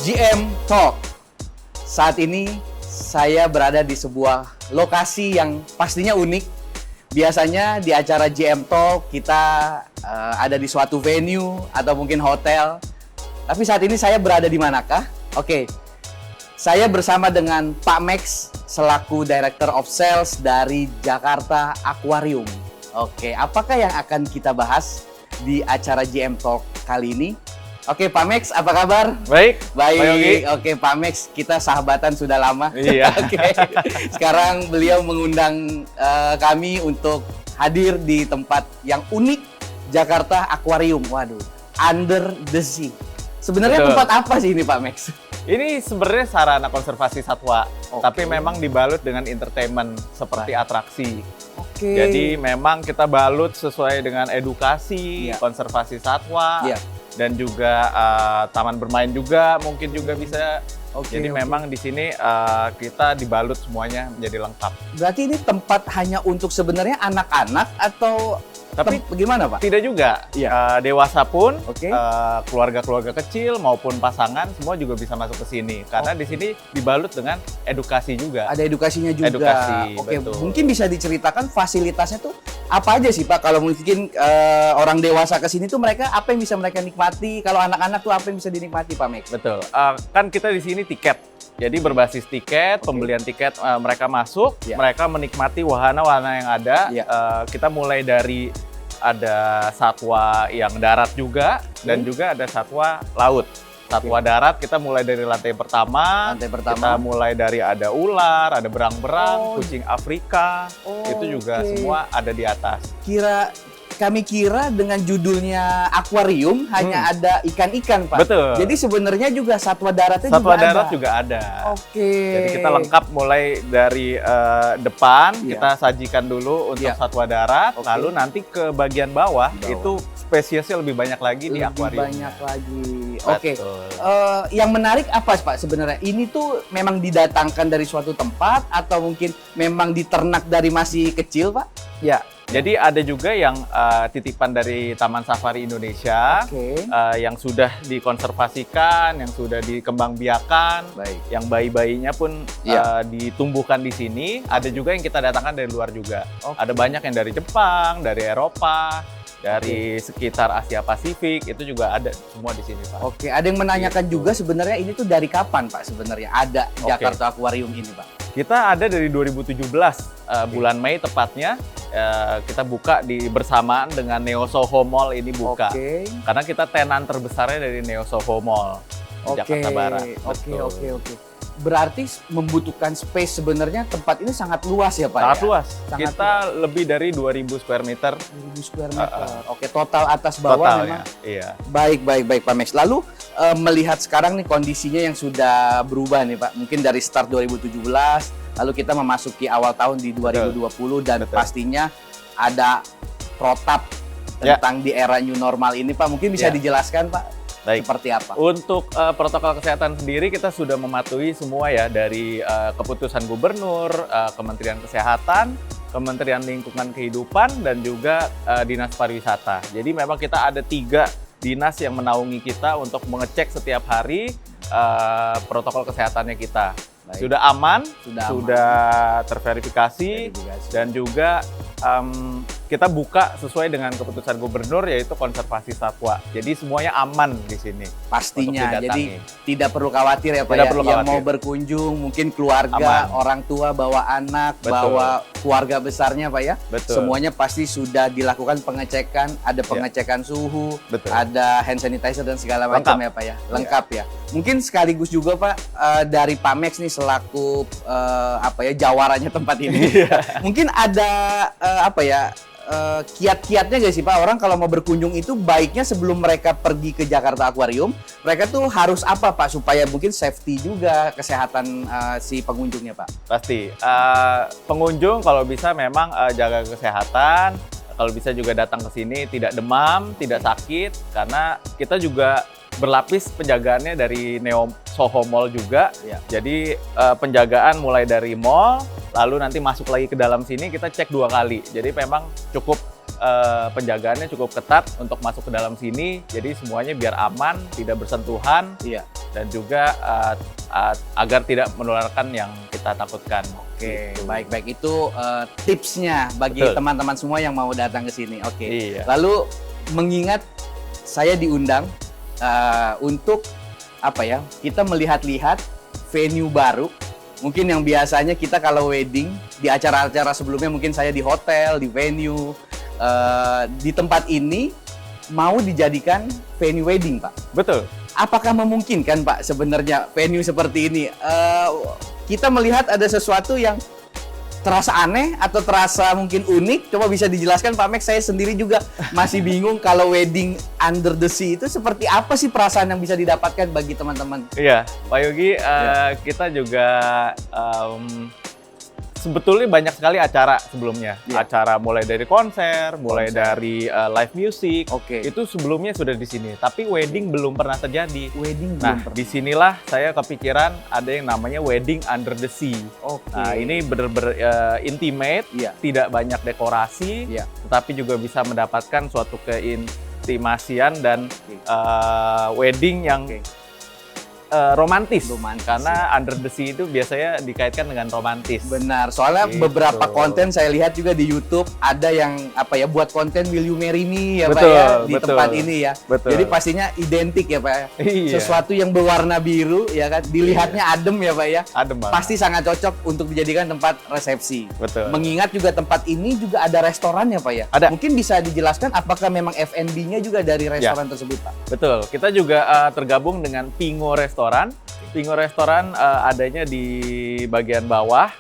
GM Talk. Saat ini saya berada di sebuah lokasi yang pastinya unik. Biasanya di acara GM Talk kita ada di suatu venue atau mungkin hotel. Tapi saat ini saya berada di manakah? Oke, saya bersama dengan Pak Max selaku Director of Sales dari Jakarta Aquarium. Oke, apakah yang akan kita bahas di acara GM Talk kali ini? Oke, Pak Max, apa kabar? Baik. Baik. Oke, Pak Max, kita sahabatan sudah lama. Iya. Oke. Sekarang beliau mengundang kami untuk hadir di tempat yang unik, Jakarta Aquarium. Waduh, Under the Sea. Sebenarnya Betul. tempat apa sih ini, Pak Max? Ini sebenarnya sarana konservasi satwa, Oke. tapi memang dibalut dengan entertainment seperti atraksi. Oke. Jadi memang kita balut sesuai dengan edukasi, Iya. konservasi satwa, Iya. dan juga taman bermain juga mungkin juga bisa. Oke, Jadi oke. memang di sini kita dibalut semuanya menjadi lengkap. Berarti ini tempat hanya untuk sebenarnya anak-anak atau Tapi bagaimana, Pak? tidak juga, Iya. dewasa pun, Oke. keluarga-keluarga kecil maupun pasangan semua juga bisa masuk ke sini. Karena di sini dibalut dengan edukasi juga. Ada edukasinya juga. Edukasi, Oke, betul. mungkin bisa diceritakan fasilitasnya tuh apa aja sih, Pak? Kalau mungkin orang dewasa ke sini tuh mereka apa yang bisa mereka nikmati? Kalau anak-anak tuh apa yang bisa dinikmati, Pak Max? Betul. Kan kita di sini tiket. Jadi berbasis tiket, Oke. pembelian tiket mereka masuk, Ya. mereka menikmati wahana-wahana yang ada. Ya. Kita mulai dari ada satwa yang darat juga dan juga ada satwa laut. Satwa darat kita mulai dari lantai pertama. Lantai pertama. Kita mulai dari ada ular, ada Oh. berang-berang, kucing Afrika. Oh, Itu juga oke. semua ada di atas. Kami kira dengan judulnya akuarium hanya ada ikan-ikan, Pak. Betul. Jadi sebenarnya juga satwa daratnya Satwa juga darat ada. juga ada. Oke. Jadi kita lengkap mulai dari depan, Iya. kita sajikan dulu untuk Iya. satwa darat, Oke. lalu nanti ke bagian bawah, Bawah. itu spesiesnya lebih banyak lagi di Lebih akuarium. banyak lagi. Oke. Betul. Yang menarik apa, Pak, sebenarnya? Ini tuh memang didatangkan dari suatu tempat atau mungkin memang diternak dari masih kecil, Pak? Ya, jadi ada juga yang titipan dari Taman Safari Indonesia, Oke. yang sudah dikonservasikan, yang sudah dikembangbiakan, Baik. yang bayi-bayinya pun Iya. ditumbuhkan di sini. Ada juga yang kita datangkan dari luar juga. Oke. Ada banyak yang dari Jepang, dari Eropa, dari sekitar Asia Pasifik, itu juga ada semua di sini, Pak. Oke, ada yang menanyakan Gitu. juga sebenarnya ini tuh dari kapan, Pak, sebenarnya ada Oke. Jakarta Aquarium ini, Pak? Kita ada dari 2017, bulan Mei tepatnya, kita buka bersamaan dengan Neo Soho Mall ini buka. Oke. Karena kita tenan terbesarnya dari Neo Soho Mall di Jakarta Barat. Betul. Oke. Berarti membutuhkan space sebenarnya tempat ini sangat luas ya, Pak? Sangat ya? luas. Sangat Kita lebih dari 2000 square meter 1000 square meter. Oke, total atas bawah memang. totalnya. Iya. Baik, Pak Max. Lalu melihat sekarang nih kondisinya yang sudah berubah nih, Pak. Mungkin dari start 2017, lalu kita memasuki awal tahun di 2020 dan Betul. pastinya ada protap Ya. tentang di era new normal ini, Pak. Mungkin bisa Ya. dijelaskan, Pak, Baik. seperti apa? Untuk protokol kesehatan sendiri kita sudah mematuhi semua ya, dari keputusan gubernur, Kementerian Kesehatan, Kementerian Lingkungan Kehidupan, dan juga Dinas Pariwisata. Jadi memang kita ada 3 dinas yang menaungi kita untuk mengecek setiap hari protokol kesehatannya kita. Baik. Sudah aman, Sudah sudah terverifikasi, dan juga kita buka sesuai dengan keputusan gubernur, yaitu konservasi satwa. Jadi semuanya aman di sini. pastinya. untuk Jadi didatangi. tidak perlu khawatir ya, Pak. Tidak Ya. perlu Yang khawatir. mau berkunjung, mungkin keluarga, Aman. orang tua bawa anak, Betul. bawa keluarga besarnya, Pak ya. Betul. Semuanya pasti sudah dilakukan pengecekan, ada pengecekan suhu, Betul. ada hand sanitizer dan segala macam ya, Pak ya. Lengkap ya. Mungkin sekaligus juga, Pak, dari Pak Max nih selaku jawarannya tempat ini. Mungkin ada kiat-kiatnya nggak sih, Pak? Orang kalau mau berkunjung itu baiknya sebelum mereka pergi ke Jakarta Aquarium, mereka tuh harus apa, Pak? Supaya mungkin safety juga, kesehatan si pengunjungnya, Pak. Pasti. Pengunjung kalau bisa memang jaga kesehatan. Kalau bisa juga datang ke sini tidak demam, tidak sakit. Karena kita juga berlapis penjagaannya dari Neo Soho Mall juga. Ya. Jadi penjagaan mulai dari mall, lalu nanti masuk lagi ke dalam sini kita cek 2 kali. Jadi memang cukup penjagaannya cukup ketat untuk masuk ke dalam sini. Jadi semuanya biar aman, tidak bersentuhan. Iya. dan juga agar tidak menularkan yang kita takutkan. Oke, Gitu. baik-baik itu tipsnya bagi Betul. teman-teman semua yang mau datang ke sini. Oke. Iya. Lalu mengingat saya diundang untuk apa ya? Kita melihat-lihat venue baru. Mungkin yang biasanya kita kalau wedding di acara-acara sebelumnya mungkin saya di hotel, di venue, di tempat ini mau dijadikan venue wedding, Pak. Betul. Apakah memungkinkan, Pak, sebenarnya venue seperti ini? Kita melihat ada sesuatu yang terasa aneh atau terasa mungkin unik. Coba bisa dijelaskan, Pak Max. Saya sendiri juga masih bingung kalau wedding under the sea itu seperti apa sih perasaan yang bisa didapatkan bagi teman-teman? Iya, Pak Yogi, kita juga sebetulnya banyak sekali acara sebelumnya. Iya. Acara mulai dari konser, mulai dari live music. Oke. Itu sebelumnya sudah di sini, tapi wedding belum pernah terjadi. Wedding Nah, belum pernah. disinilah saya kepikiran ada yang namanya wedding under the sea. Oke. Nah, ini benar-benar intimate, Iya. tidak banyak dekorasi, Iya. tetapi juga bisa mendapatkan suatu keintimasian dan Oke. wedding yang Oke. romantis. Romantis, Karena under the sea itu biasanya dikaitkan dengan romantis. Benar, soalnya Gitu. beberapa konten saya lihat juga di YouTube ada yang apa ya buat konten Will You Marry Me ya Pak Betul, ya di betul. tempat ini ya. Betul. Jadi pastinya identik ya Pak ya. Iya. Sesuatu yang berwarna biru ya kan, dilihatnya adem ya Pak ya. Adem banget. Pasti sangat cocok untuk dijadikan tempat resepsi. Betul. Mengingat juga tempat ini juga ada restoran ya Pak ya. Ada. Mungkin bisa dijelaskan apakah memang F&B-nya juga dari restoran tersebut Pak? Betul. Kita juga tergabung dengan Pingo Restoran. Pingo Restoran adanya di bagian bawah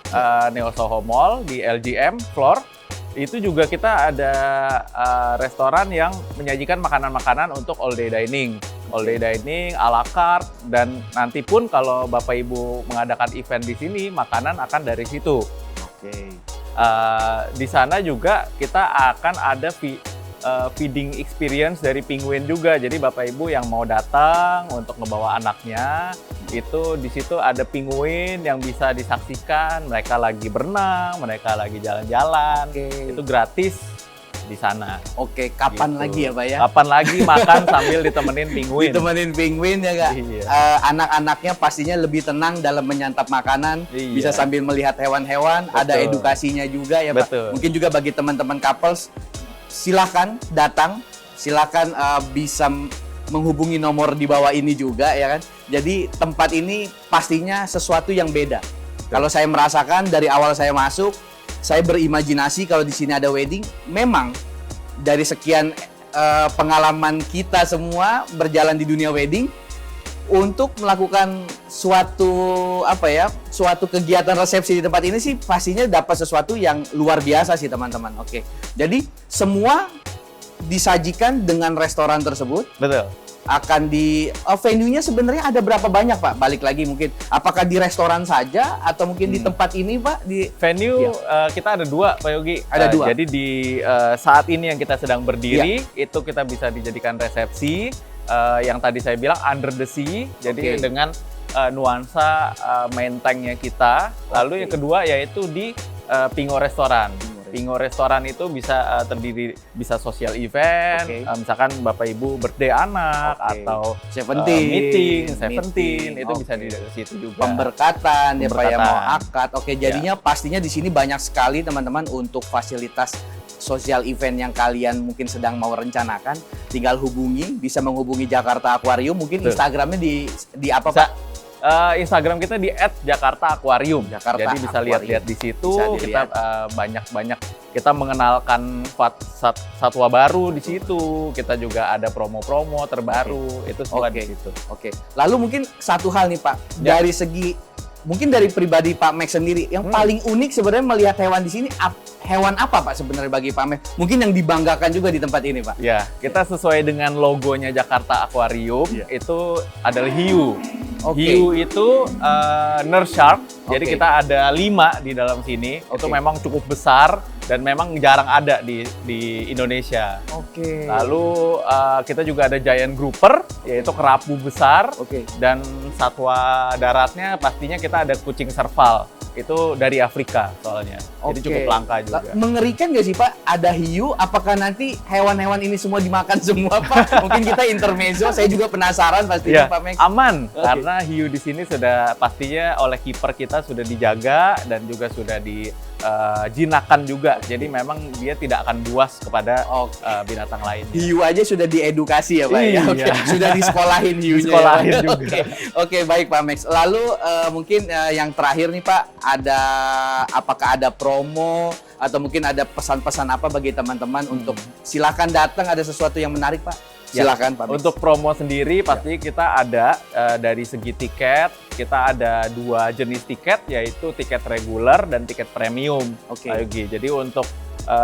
Neo Soho Mall di LGM floor. Itu juga kita ada restoran yang menyajikan makanan-makanan untuk all day dining. All day dining, à la carte, dan nanti pun kalau Bapak Ibu mengadakan event di sini, makanan akan dari situ. Oke. Di sana juga kita akan ada feeding experience dari Penguin juga. Jadi Bapak Ibu yang mau datang untuk ngebawa anaknya, itu di situ ada Penguin yang bisa disaksikan. Mereka lagi berenang, mereka lagi jalan-jalan. Oke. Itu gratis di sana. Oke, kapan Gitu. lagi ya Pak ya? Kapan lagi makan sambil ditemenin Penguin? Ditemenin penguin ya Kak. Iya. Anak-anaknya pastinya lebih tenang dalam menyantap makanan, Iya. bisa sambil melihat hewan-hewan, ada Betul. edukasinya juga ya Pak. Betul. Mungkin juga bagi teman-teman couples, silakan datang, silakan bisa menghubungi nomor di bawah ini juga ya kan. Jadi tempat ini pastinya sesuatu yang beda. Kalau saya merasakan dari awal saya masuk, saya berimajinasi kalau di sini ada wedding, memang dari sekian pengalaman kita semua berjalan di dunia wedding untuk melakukan suatu suatu kegiatan resepsi di tempat ini sih pastinya dapat sesuatu yang luar biasa sih teman-teman. Oke. Jadi semua disajikan dengan restoran tersebut. Betul. Akan di venue-nya sebenarnya ada berapa banyak Pak? Balik lagi mungkin apakah di restoran saja atau mungkin di tempat ini Pak di Venue kita ada dua, Pak Yogi. Ada dua. Jadi di saat ini yang kita sedang berdiri, itu kita bisa dijadikan resepsi. Yang tadi saya bilang under the sea, jadi Oke. dengan nuansa main tank-nya kita. Lalu yang kedua yaitu di Pingo Restoran. Pingo Restoran itu bisa terdiri, bisa social event, Oke. misalkan Bapak Ibu birthday anak Oke. atau Seventeen, meeting, itu bisa Oke. di situ juga. pemberkatan ya Pak ya mau Pemberkatan. akad. Oke, jadinya pastinya di sini banyak sekali teman-teman untuk fasilitas sosial event yang kalian mungkin sedang mau rencanakan. Tinggal hubungi, bisa menghubungi Jakarta Aquarium. Mungkin Betul. Instagramnya di apa Bisa, Pak? Instagram kita di @jakarta_aquarium. Jakarta Jadi bisa Aquarium. lihat-lihat di situ. Bisa Kita dilihat. banyak kita mengenalkan satwa baru di situ. Kita juga ada promo-promo terbaru. Itu semua Oke. di situ. Oke. Lalu mungkin satu hal nih Pak, Ya. dari segi mungkin dari pribadi Pak Max sendiri, yang paling unik sebenarnya melihat hewan di sini, hewan apa Pak sebenarnya bagi Pak Max? Mungkin yang dibanggakan juga di tempat ini Pak. Ya, kita sesuai dengan logonya Jakarta Aquarium, Iya. itu adalah hiu. Oke. Hiu itu nurse shark, jadi Oke. kita ada 5 di dalam sini. Itu Oke. memang cukup besar dan memang jarang ada di Indonesia. Oke. Lalu kita juga ada giant grouper, yaitu kerapu besar. Oke. Dan satwa daratnya pastinya kita ada kucing serval. Itu dari Afrika soalnya. Jadi Oke. cukup langka juga. Mengerikan nggak sih Pak? Ada hiu, apakah nanti hewan-hewan ini semua dimakan semua Pak? Mungkin kita intermezzo, saya juga penasaran pastinya Iya, Pak Max. aman Oke. karena hiu di sini sudah pastinya oleh kiper kita sudah dijaga dan juga sudah dijinakan juga. Jadi memang dia tidak akan buas kepada Oke. binatang lainnya. Hiu aja sudah diedukasi ya Pak ya? Iya. Oke. Sudah disekolahin hiunya. Disekolahin ya? juga. Oke, baik Pak Max. Lalu mungkin yang terakhir nih Pak, apakah ada promo atau mungkin ada pesan-pesan apa bagi teman-teman untuk silakan datang, ada sesuatu yang menarik Pak? Ya, Silakan Pak Max. untuk promo sendiri pasti kita ada dari segi tiket, kita ada 2 jenis tiket, yaitu tiket reguler dan tiket premium. Oke. Pak Yogi. Jadi untuk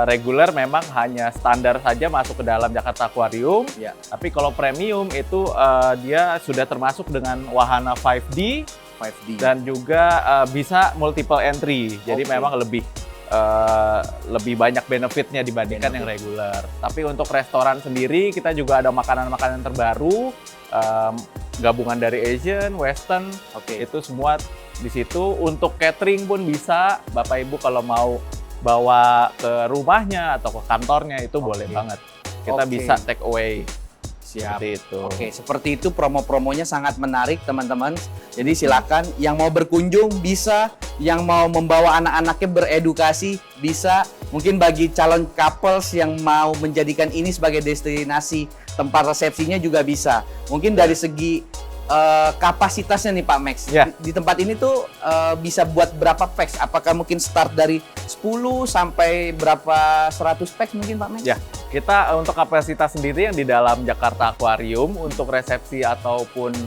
reguler memang hanya standar saja masuk ke dalam Jakarta Aquarium. Ya. Tapi kalau premium itu dia sudah termasuk dengan wahana 5D 5D. dan juga bisa multiple entry. Jadi Oke. memang lebih banyak benefitnya dibandingkan yang reguler. Tapi untuk restoran sendiri kita juga ada makanan-makanan terbaru, gabungan dari Asian, Western, Oke. itu semua di situ. Untuk catering pun bisa, Bapak Ibu kalau mau bawa ke rumahnya atau ke kantornya itu boleh banget. Kita Oke. bisa take away. Siap. Seperti itu. Oke, seperti itu promo-promonya sangat menarik teman-teman. Jadi silakan yang mau berkunjung bisa, yang mau membawa anak-anaknya beredukasi bisa. Mungkin bagi calon couples yang mau menjadikan ini sebagai destinasi tempat resepsinya juga bisa. Mungkin dari segi kapasitasnya nih Pak Max. Ya. Di tempat ini tuh bisa buat berapa packs? Apakah mungkin start dari 10 sampai berapa 100 packs mungkin Pak Max? Ya, kita untuk kapasitas sendiri yang di dalam Jakarta Aquarium untuk resepsi ataupun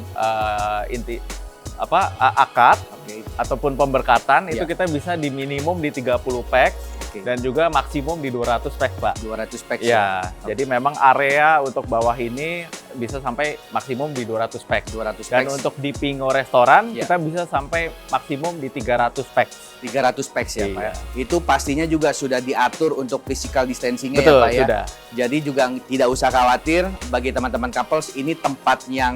akad Oke. ataupun pemberkatan itu Ya. kita bisa di minimum di 30 packs Oke. dan juga maksimum di 200 packs, Pak. 200 packs. Ya, jadi memang area untuk bawah ini bisa sampai maksimum di 200 packs. 200 Dan packs. untuk di Pingo Restoran Ya. kita bisa sampai maksimum di 300 packs. 300 packs ya Pak ya. Iya. Itu pastinya juga sudah diatur untuk physical distancing-nya Betul, ya Pak ya. sudah. Jadi juga tidak usah khawatir bagi teman-teman couples, ini tempat yang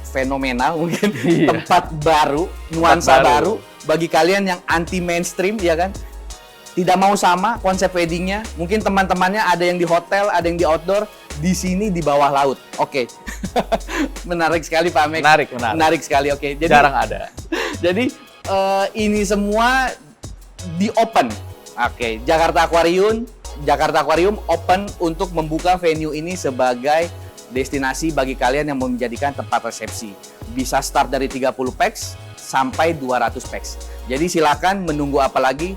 fenomenal mungkin, Iya. tempat baru, nuansa baru. baru. Bagi kalian yang anti mainstream ya kan. Tidak mau sama konsep weddingnya, mungkin teman-temannya ada yang di hotel, ada yang di outdoor, di sini di bawah laut. Oke. Menarik sekali Pak Max. Menarik. Menarik sekali. Oke. Jadi Jarang ada. jadi ini semua di open. Oke, Jakarta Aquarium open untuk membuka venue ini sebagai destinasi bagi kalian yang mau menjadikan tempat resepsi. Bisa start dari 30 packs sampai 200 packs. Jadi silakan, menunggu apa lagi?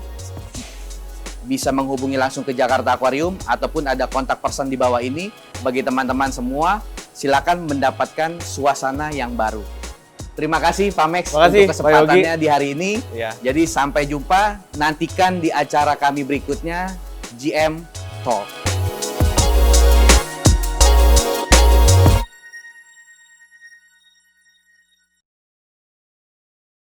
Bisa menghubungi langsung ke Jakarta Aquarium ataupun ada kontak person di bawah ini. Bagi teman-teman semua, silakan mendapatkan suasana yang baru. Terima kasih Pak Max Terima kasih, untuk Pak kesempatannya di hari ini. Ya. Jadi sampai jumpa, nantikan di acara kami berikutnya, GM Talk.